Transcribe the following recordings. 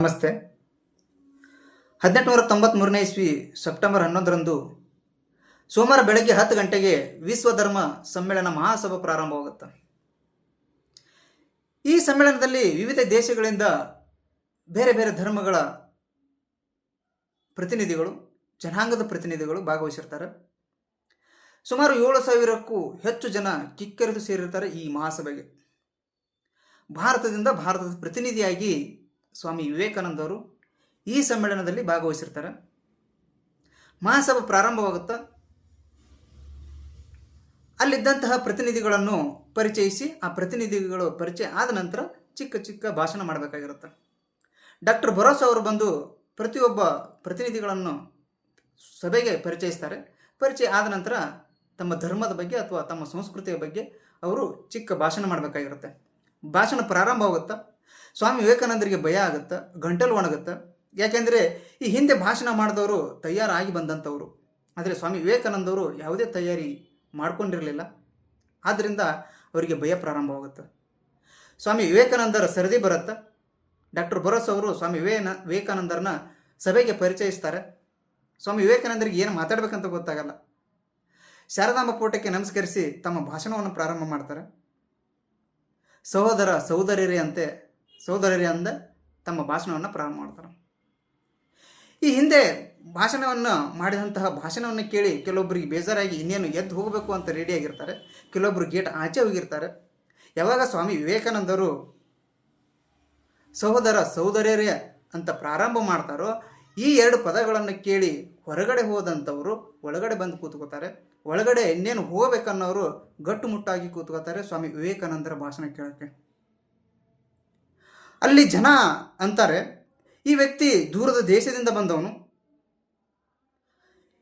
ನಮಸ್ತೆ. 1893ನೇ ಇಸ್ವಿ ಸೆಪ್ಟೆಂಬರ್ 11ರಂದು ಸೋಮವಾರ ಬೆಳಗ್ಗೆ 10 ಗಂಟೆಗೆ ವಿಶ್ವ ಧರ್ಮ ಸಮ್ಮೇಳನ ಮಹಾಸಭಾ ಪ್ರಾರಂಭವಾಗುತ್ತೆ. ಈ ಸಮ್ಮೇಳನದಲ್ಲಿ ವಿವಿಧ ದೇಶಗಳಿಂದ ಬೇರೆ ಬೇರೆ ಧರ್ಮಗಳ ಪ್ರತಿನಿಧಿಗಳು, ಜನಾಂಗದ ಪ್ರತಿನಿಧಿಗಳು ಭಾಗವಹಿಸಿರ್ತಾರೆ. ಸುಮಾರು 7,000ಕ್ಕೂ ಹೆಚ್ಚು ಜನ ಕಿಕ್ಕೆರೆದು ಸೇರಿರ್ತಾರೆ ಈ ಮಹಾಸಭೆಗೆ. ಭಾರತದ ಪ್ರತಿನಿಧಿಯಾಗಿ ಸ್ವಾಮಿ ವಿವೇಕಾನಂದರು ಈ ಸಮ್ಮೇಳನದಲ್ಲಿ ಭಾಗವಹಿಸಿರ್ತಾರೆ. ಮಹಾಸಭೆ ಪ್ರಾರಂಭವಾಗುತ್ತಾ ಅಲ್ಲಿದ್ದಂತಹ ಪ್ರತಿನಿಧಿಗಳನ್ನು ಪರಿಚಯಿಸಿ, ಆ ಪ್ರತಿನಿಧಿಗಳು ಪರಿಚಯ ಆದ ನಂತರ ಚಿಕ್ಕ ಚಿಕ್ಕ ಭಾಷಣ ಮಾಡಬೇಕಾಗಿರುತ್ತೆ. ಡಾಕ್ಟರ್ ಭರೋಸಾ ಅವರು ಬಂದು ಪ್ರತಿಯೊಬ್ಬ ಪ್ರತಿನಿಧಿಗಳನ್ನು ಸಭೆಗೆ ಪರಿಚಯಿಸ್ತಾರೆ. ಪರಿಚಯ ಆದ ನಂತರ ತಮ್ಮ ಧರ್ಮದ ಬಗ್ಗೆ ಅಥವಾ ತಮ್ಮ ಸಂಸ್ಕೃತಿಯ ಬಗ್ಗೆ ಅವರು ಚಿಕ್ಕ ಭಾಷಣ ಮಾಡಬೇಕಾಗಿರುತ್ತೆ. ಭಾಷಣ ಪ್ರಾರಂಭವಾಗುತ್ತಾ ಸ್ವಾಮಿ ವಿವೇಕಾನಂದರಿಗೆ ಭಯ ಆಗುತ್ತೆ, ಗಂಟಲು ಒಣಗುತ್ತೆ. ಯಾಕೆಂದರೆ ಈ ಹಿಂದೆ ಭಾಷಣ ಮಾಡಿದವರು ತಯಾರಾಗಿ ಬಂದಂಥವರು, ಆದರೆ ಸ್ವಾಮಿ ವಿವೇಕಾನಂದವರು ಯಾವುದೇ ತಯಾರಿ ಮಾಡಿಕೊಂಡಿರಲಿಲ್ಲ. ಆದ್ದರಿಂದ ಅವರಿಗೆ ಭಯ ಪ್ರಾರಂಭವಾಗುತ್ತೆ. ಸ್ವಾಮಿ ವಿವೇಕಾನಂದರ ಸರದಿ ಬರುತ್ತೆ. ಡಾಕ್ಟರ್ ಭರೋಸಾ ಅವರು ಸ್ವಾಮಿ ವಿವೇಕಾನಂದರನ್ನ ಸಭೆಗೆ ಪರಿಚಯಿಸ್ತಾರೆ. ಸ್ವಾಮಿ ವಿವೇಕಾನಂದರಿಗೆ ಏನು ಮಾತಾಡಬೇಕಂತ ಗೊತ್ತಾಗಲ್ಲ. ಶಾರದಾಂಬ ಪೋಟಕ್ಕೆ ನಮಸ್ಕರಿಸಿ ತಮ್ಮ ಭಾಷಣವನ್ನು ಪ್ರಾರಂಭ ಮಾಡ್ತಾರೆ. ಸಹೋದರರಿ ಅಂದ ತಮ್ಮ ಭಾಷಣವನ್ನು ಪ್ರಾರಂಭ ಮಾಡ್ತಾರೆ. ಈ ಹಿಂದೆ ಭಾಷಣವನ್ನು ಕೇಳಿ ಕೆಲವೊಬ್ಬರಿಗೆ ಬೇಜಾರಾಗಿ ಇನ್ನೇನು ಎದ್ದು ಹೋಗಬೇಕು ಅಂತ ರೆಡಿಯಾಗಿರ್ತಾರೆ. ಕೆಲವೊಬ್ಬರು ಗೇಟ್ ಆಚೆ ಹೋಗಿರ್ತಾರೆ. ಯಾವಾಗ ಸ್ವಾಮಿ ವಿವೇಕಾನಂದರು ಸಹೋದರರೇ ಅಂತ ಪ್ರಾರಂಭ ಮಾಡ್ತಾರೋ, ಈ ಎರಡು ಪದಗಳನ್ನು ಕೇಳಿ ಹೊರಗಡೆ ಹೋದಂಥವರು ಒಳಗಡೆ ಬಂದು ಕೂತ್ಕೋತಾರೆ. ಒಳಗಡೆ ಇನ್ನೇನು ಹೋಗಬೇಕನ್ನೋರು ಗಟ್ಟುಮುಟ್ಟಾಗಿ ಕೂತ್ಕೋತಾರೆ ಸ್ವಾಮಿ ವಿವೇಕಾನಂದರ ಭಾಷಣ ಕೇಳೋಕ್ಕೆ. ಅಲ್ಲಿ ಜನ ಅಂತಾರೆ, ಈ ವ್ಯಕ್ತಿ ದೂರದ ದೇಶದಿಂದ ಬಂದವನು,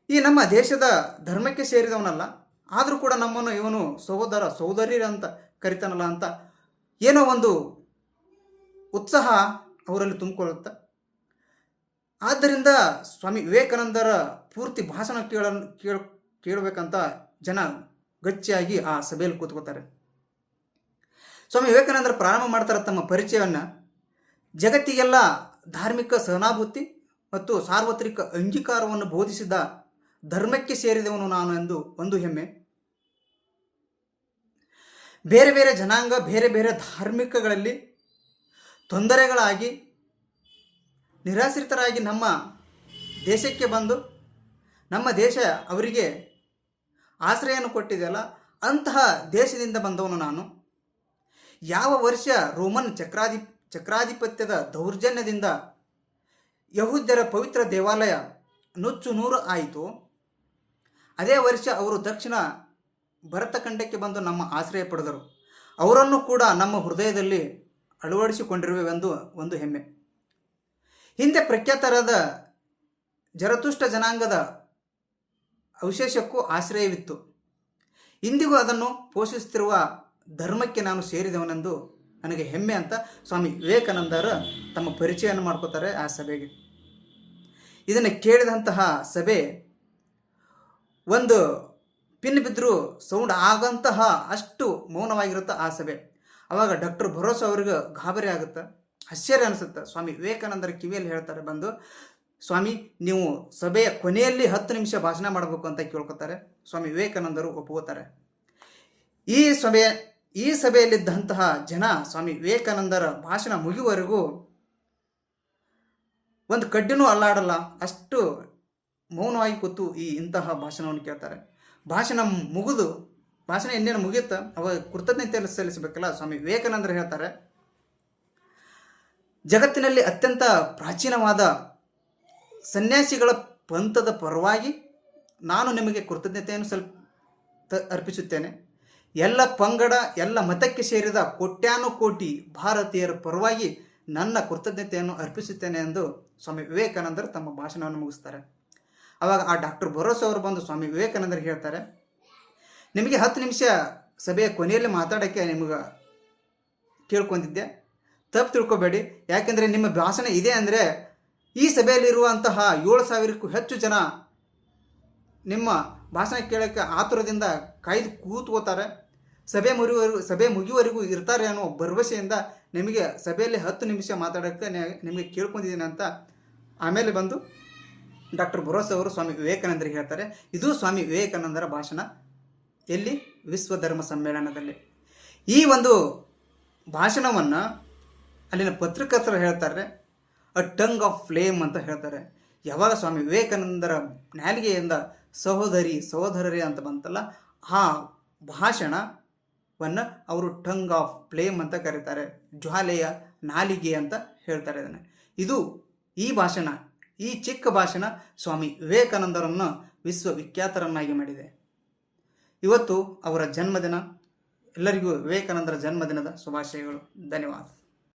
ಈ ನಮ್ಮ ದೇಶದ ಧರ್ಮಕ್ಕೆ ಸೇರಿದವನಲ್ಲ, ಆದರೂ ಕೂಡ ನಮ್ಮನ್ನು ಇವನು ಸಹೋದರಿ ಅಂತ ಕರಿತಾನಲ್ಲ ಅಂತ ಏನೋ ಒಂದು ಉತ್ಸಾಹ ಅವರಲ್ಲಿ ತುಂಬಿಕೊಳ್ಳುತ್ತೆ. ಆದ್ದರಿಂದ ಸ್ವಾಮಿ ವಿವೇಕಾನಂದರ ಪೂರ್ತಿ ಭಾಷಣ ಕೇಳಬೇಕಂತ ಜನ ಗಚ್ಚಿಯಾಗಿ ಆ ಸಭೆಯಲ್ಲಿ ಕೂತ್ಕೋತಾರೆ. ಸ್ವಾಮಿ ವಿವೇಕಾನಂದರು ಪ್ರಾರಂಭ ಮಾಡ್ತಾರೆ ತಮ್ಮ ಪರಿಚಯವನ್ನು. ಜಗತ್ತಿಗೆಲ್ಲ ಧಾರ್ಮಿಕ ಸಹನಾಭೂತಿ ಮತ್ತು ಸಾರ್ವತ್ರಿಕ ಅಂಗೀಕಾರವನ್ನು ಬೋಧಿಸಿದ ಧರ್ಮಕ್ಕೆ ಸೇರಿದವನು ನಾನು ಎಂದು ಒಂದು ಹೆಮ್ಮೆ. ಬೇರೆ ಬೇರೆ ಜನಾಂಗ, ಬೇರೆ ಬೇರೆ ಧಾರ್ಮಿಕಗಳಲ್ಲಿ ತೊಂದರೆಗಳಾಗಿ ನಿರಾಶ್ರಿತರಾಗಿ ನಮ್ಮ ದೇಶಕ್ಕೆ ಬಂದು ನಮ್ಮ ದೇಶ ಅವರಿಗೆ ಆಶ್ರಯವನ್ನು ಕೊಟ್ಟಿದೆಯಲ್ಲ, ಅಂತಹ ದೇಶದಿಂದ ಬಂದವನು ನಾನು. ಯಾವ ವರ್ಷ ರೋಮನ್ ಚಕ್ರಾಧಿಪತ್ಯದ ದೌರ್ಜನ್ಯದಿಂದ ಯಹೂದ್ಯರ ಪವಿತ್ರ ದೇವಾಲಯ ನುಚ್ಚು ನೂರು ಆಯಿತು, ಅದೇ ವರ್ಷ ಅವರು ದಕ್ಷಿಣ ಭರತಖಂಡಕ್ಕೆ ಬಂದು ನಮ್ಮ ಆಶ್ರಯ ಪಡೆದರು. ಅವರನ್ನು ಕೂಡ ನಮ್ಮ ಹೃದಯದಲ್ಲಿ ಅಳವಡಿಸಿಕೊಂಡಿರುವೆವೆಂದು ಒಂದು ಹೆಮ್ಮೆ. ಹಿಂದೆ ಪ್ರಖ್ಯಾತರಾದ ಜರತುಷ್ಟ ಜನಾಂಗದ ಅವಶೇಷಕ್ಕೂ ಆಶ್ರಯವಿತ್ತು. ಇಂದಿಗೂ ಅದನ್ನು ಪೋಷಿಸುತ್ತಿರುವ ಧರ್ಮಕ್ಕೆ ನಾನು ಸೇರಿದವನೆಂದು ನನಗೆ ಹೆಮ್ಮೆ ಅಂತ ಸ್ವಾಮಿ ವಿವೇಕಾನಂದರು ತಮ್ಮ ಪರಿಚಯವನ್ನು ಮಾಡ್ಕೋತಾರೆ ಆ ಸಭೆಗೆ. ಇದನ್ನು ಕೇಳಿದಂತಹ ಸಭೆ ಒಂದು ಪಿನ್ ಬಿದ್ದರೂ ಸೌಂಡ್ ಆಗಂತಹ ಅಷ್ಟು ಮೌನವಾಗಿರುತ್ತೆ ಆ ಸಭೆ. ಆವಾಗ ಡಾಕ್ಟರ್ ಭರೋಸಾ ಅವ್ರಿಗೆ ಗಾಬರಿ ಆಗುತ್ತೆ, ಆಶ್ಚರ್ಯ ಅನಿಸುತ್ತೆ. ಸ್ವಾಮಿ ವಿವೇಕಾನಂದರ ಕಿವಿಯಲ್ಲಿ ಹೇಳ್ತಾರೆ ಬಂದು, ಸ್ವಾಮಿ ನೀವು ಸಭೆಯ ಕೊನೆಯಲ್ಲಿ 10 ನಿಮಿಷ ಭಾಷಣ ಮಾಡಬೇಕು ಅಂತ ಕೇಳ್ಕೊತಾರೆ. ಸ್ವಾಮಿ ವಿವೇಕಾನಂದರು ಒಪ್ಕೋತಾರೆ. ಈ ಸಭೆಯಲ್ಲಿದ್ದಂತಹ ಜನ ಸ್ವಾಮಿ ವಿವೇಕಾನಂದರ ಭಾಷಣ ಮುಗಿಯುವವರೆಗೂ ಒಂದು ಕಡ್ಡಿನೂ ಅಲ್ಲಾಡಲ್ಲ, ಅಷ್ಟು ಮೌನವಾಗಿ ಕೂತು ಇಂತಹ ಭಾಷಣವನ್ನು ಕೇಳ್ತಾರೆ. ಭಾಷಣ ಇನ್ನೇನು ಮುಗಿಯುತ್ತೆ, ಅವಾಗ ಕೃತಜ್ಞತೆ ಸಲ್ಲಿಸಬೇಕಲ್ಲ. ಸ್ವಾಮಿ ವಿವೇಕಾನಂದರು ಹೇಳ್ತಾರೆ, ಜಗತ್ತಿನಲ್ಲಿ ಅತ್ಯಂತ ಪ್ರಾಚೀನವಾದ ಸನ್ಯಾಸಿಗಳ ಪಂಥದ ಪರವಾಗಿ ನಾನು ನಿಮಗೆ ಕೃತಜ್ಞತೆಯನ್ನು ಅರ್ಪಿಸುತ್ತೇನೆ. ಎಲ್ಲ ಪಂಗಡ, ಎಲ್ಲ ಮತಕ್ಕೆ ಸೇರಿದ ಕೋಟ್ಯಾನುಕೋಟಿ ಭಾರತೀಯರ ಪರವಾಗಿ ನನ್ನ ಕೃತಜ್ಞತೆಯನ್ನು ಅರ್ಪಿಸುತ್ತೇನೆ ಎಂದು ಸ್ವಾಮಿ ವಿವೇಕಾನಂದರು ತಮ್ಮ ಭಾಷಣವನ್ನು ಮುಗಿಸ್ತಾರೆ. ಆವಾಗ ಆ ಡಾಕ್ಟರ್ ಭರೋಸಾ ಅವರು ಬಂದು ಸ್ವಾಮಿ ವಿವೇಕಾನಂದರಿಗೆ ಹೇಳ್ತಾರೆ, ನಿಮಗೆ 10 ನಿಮಿಷ ಸಭೆಯ ಕೊನೆಯಲ್ಲಿ ಮಾತಾಡೋಕ್ಕೆ ನಿಮಗೆ ಕೇಳ್ಕೊಂಡಿದ್ದೆ, ತಪ್ಪು ತಿಳ್ಕೊಬೇಡಿ. ಯಾಕೆಂದರೆ ನಿಮ್ಮ ಭಾಷಣ ಇದೆ ಅಂದರೆ ಈ ಸಭೆಯಲ್ಲಿರುವಂತಹ 7,000ಕ್ಕೂ ಹೆಚ್ಚು ಜನ ನಿಮ್ಮ ಭಾಷಣ ಕೇಳೋಕ್ಕೆ ಆತುರದಿಂದ ಕಾಯ್ದು ಕೂತ್ಕೋತಾರೆ. ಸಭೆ ಮುಗಿಯುವವರೆಗೂ ಇರ್ತಾರೆ ಅನ್ನೋ ಭರವಸೆಯಿಂದ ನಿಮಗೆ ಸಭೆಯಲ್ಲಿ 10 ನಿಮಿಷ ಮಾತಾಡೋಕ್ಕೆ ನಿಮಗೆ ಕೇಳ್ಕೊಂಡಿದ್ದೀನಿ ಅಂತ ಆಮೇಲೆ ಬಂದು ಡಾಕ್ಟರ್ ಬೊರೋಸ್ ಅವರು ಸ್ವಾಮಿ ವಿವೇಕಾನಂದರಿಗೆ ಹೇಳ್ತಾರೆ. ಇದು ಸ್ವಾಮಿ ವಿವೇಕಾನಂದರ ಭಾಷಣ ಎಲ್ಲಿ? ವಿಶ್ವ ಧರ್ಮ ಸಮ್ಮೇಳನದಲ್ಲಿ. ಈ ಒಂದು ಭಾಷಣವನ್ನು ಅಲ್ಲಿನ ಪತ್ರಕರ್ತರು ಹೇಳ್ತಾರೆ ಅ ಟಂಗ್ ಆಫ್ ಫ್ಲೇಮ್ ಅಂತ ಹೇಳ್ತಾರೆ. ಯಾವಾಗ ಸ್ವಾಮಿ ವಿವೇಕಾನಂದರ ನಾಲಿಗೆಯಿಂದ ಸಹೋದರರೇ ಅಂತ ಬಂತಲ್ಲ, ಆ ಭಾಷಣವನ್ನು ಅವರು ಟಂಗ್ ಆಫ್ ಫ್ಲೇಮ್ ಅಂತ ಕರೀತಾರೆ, ಜ್ವಾಲೆಯ ನಾಲಿಗೆ ಅಂತ ಹೇಳ್ತಾರೆ ಇದನ್ನು. ಇದು ಈ ಭಾಷಣ, ಈ ಚಿಕ್ಕ ಭಾಷಣ ಸ್ವಾಮಿ ವಿವೇಕಾನಂದರನ್ನು ವಿಶ್ವವಿಖ್ಯಾತರನ್ನಾಗಿ ಮಾಡಿದೆ. ಇವತ್ತು ಅವರ ಜನ್ಮದಿನ. ಎಲ್ಲರಿಗೂ ವಿವೇಕಾನಂದರ ಜನ್ಮದಿನದ ಶುಭಾಶಯಗಳು. ಧನ್ಯವಾದ.